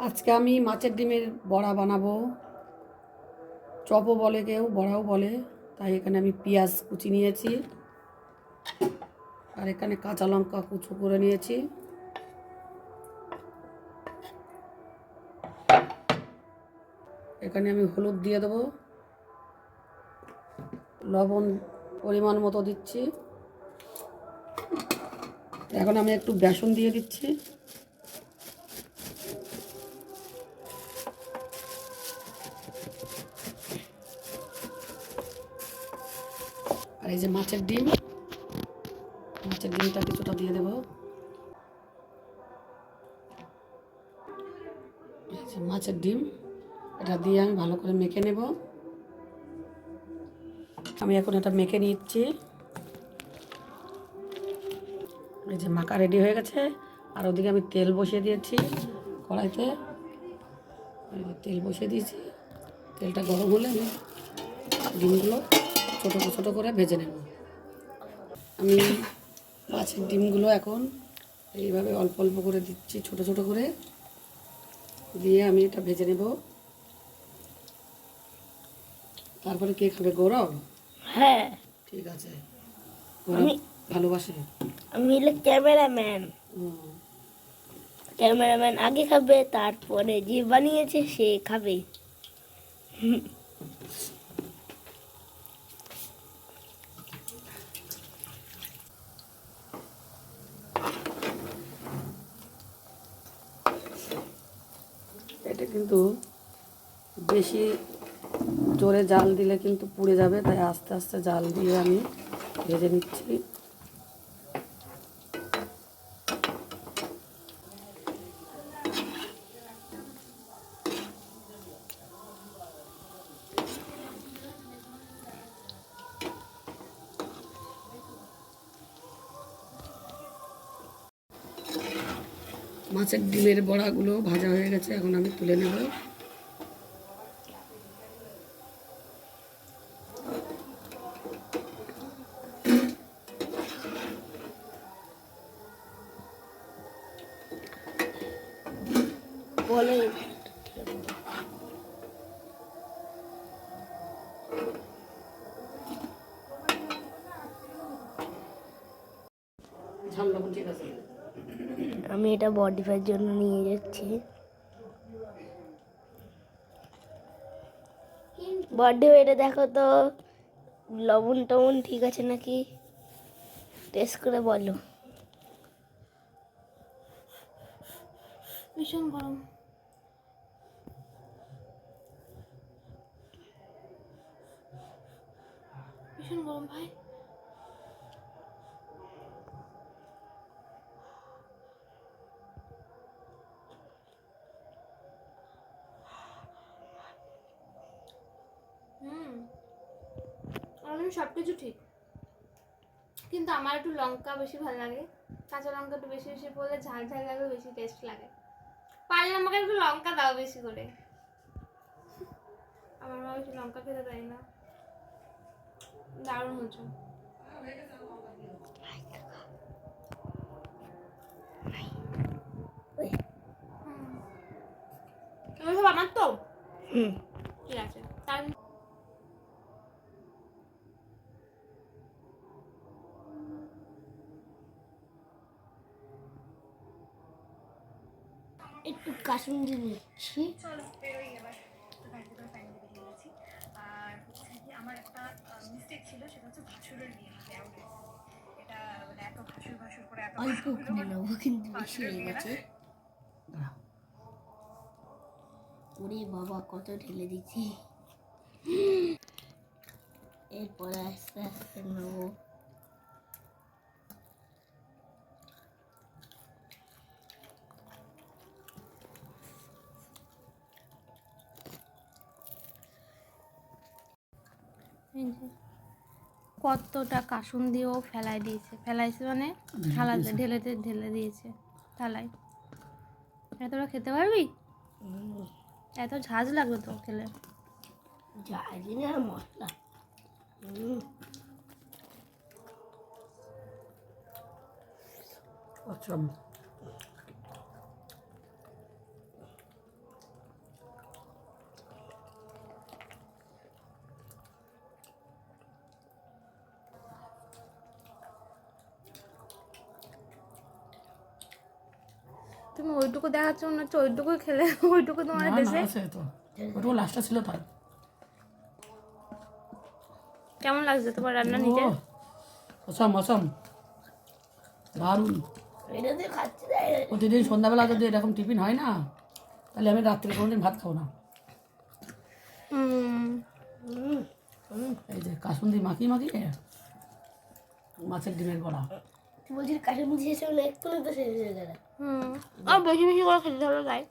আজকে আমি মাছের ডিমের বড়া বানাবো। চপও বলে কেউ, বড়াও বলে। তাই এখানে আমি পেঁয়াজ কুচি নিয়েছি, আর এখানে কাঁচা লঙ্কা কুচো করে নিয়েছি। এখানে আমি হলুদ দিয়ে দেবো, লবণ পরিমাণ মতো দিচ্ছি। এখন আমি একটু বেসন দিয়ে দিচ্ছি। আর এই যে মাছের ডিমটা কিছুটা দিয়ে দেবো। এই যে মাছের ডিম, এটা দিয়ে আমি ভালো করে মেখে নেব। আমি এখন এটা মেখে নিচ্ছি। এই যে মাখা রেডি হয়ে গেছে। আর ওদিকে আমি তেল বসিয়ে দিয়েছি কড়াইতে। তেল বসিয়ে দিয়েছি, তেলটা গরম হলে আমি ডিমগুলো ছোটো ছোটো করে ভেজে নেব। আমি মাছের ডিমগুলো এখন এইভাবে অল্প অল্প করে দিচ্ছি, ছোটো ছোটো করে দিয়ে আমি এটা ভেজে নেব। তারপরে কে খাবে? গৌরব? হ্যাঁ, ঠিক আছে, গৌরব ভালোবাসে। আমি হলো ক্যামেরাম্যান। ক্যামেরাম্যান আগে খাবে, তারপরে যে বানিয়েছে সে খাবে। এটা কিন্তু বেশি জোরে জাল দিলে কিন্তু পুড়ে যাবে, তাই আস্তে আস্তে জাল দিয়ে আমি ভেজে নিচ্ছি। মাছের ডিমের বড়াগুলো ভাজা হয়ে গেছে, এখন আমি তুলে নেব। বলে ঝাল লবণ ঠিক আছে। আমি এটা বডিফাইয়ের জন্য নিয়ে যাচ্ছি। বডি এটা দেখো তো, লবণ টবণ ঠিক আছে নাকি টেস্ট করে বলো। ভীষণ গরম। ভীষণ গরম ভাই। সব কিছু ঠিক, কিন্তু আমার একটু লঙ্কা বেশি ভালো লাগে। কাঁচা লঙ্কা একটু বেশি বেশি পড়লে ঝাল ঝাল লাগে, বেশি টেস্ট লাগে। পারলে আমাকে একটু লঙ্কা দাও বেশি করে। আমার মা বেশি লঙ্কা খেতে দেয় না। দারুণ হচ্ছে। সব আমার তো ঠিক আছে। তার একটু কাশ্মীরি দিচ্ছি। আর হচ্ছে কি আমার একটা মিস্টেক ছিল, সেটা হচ্ছে ভাসুরের বিয়ে হবে। এটা মানে এত ভাসুর করে এত অল্প করে নেবো, কিন্তু বেশি হয়ে গেছে। ওরে বাবা, কত ঢেলে দিচ্ছি। এরপরে আস্তে আস্তে নেবো। কতটা কাসুন দিয়েও ফেলাইছে মানে থালাতে ঢেলে দিয়েছে থালায়। তোরা খেতে পারবি? এত ঝাঁজ লাগবে তো খেলে। ঝাঁঝি না, মশলা। আচ্ছা, তুমি ওইটুকু দেখাচ্ছ মনে হচ্ছে ওইটুকুই খেলে ওইটুকু তোমার না দেশে। না আছে তো, ওটুকু লাস্টটা ছিল তাই। কেমন লাগছে তোমার রান্না নিজে? অসম অসম, দারুণ। এটা দিয়ে খাচ্ছি প্রতিদিন সন্ধ্যাবেলা যদি এরকম টিফিন হয় না, তাহলে আমি রাত্রে কোনোদিন ভাত খাবো না। এই যে কাসুন্দি মাখিয়ে মাখিয়ে মাছের ডিমের বড়া। তুই বলছিস কাঠের মধ্যে শেষ হলে একটু তো শেষ হয়ে গেল। আর বেশি বেশি করে খেতে হলো তাই।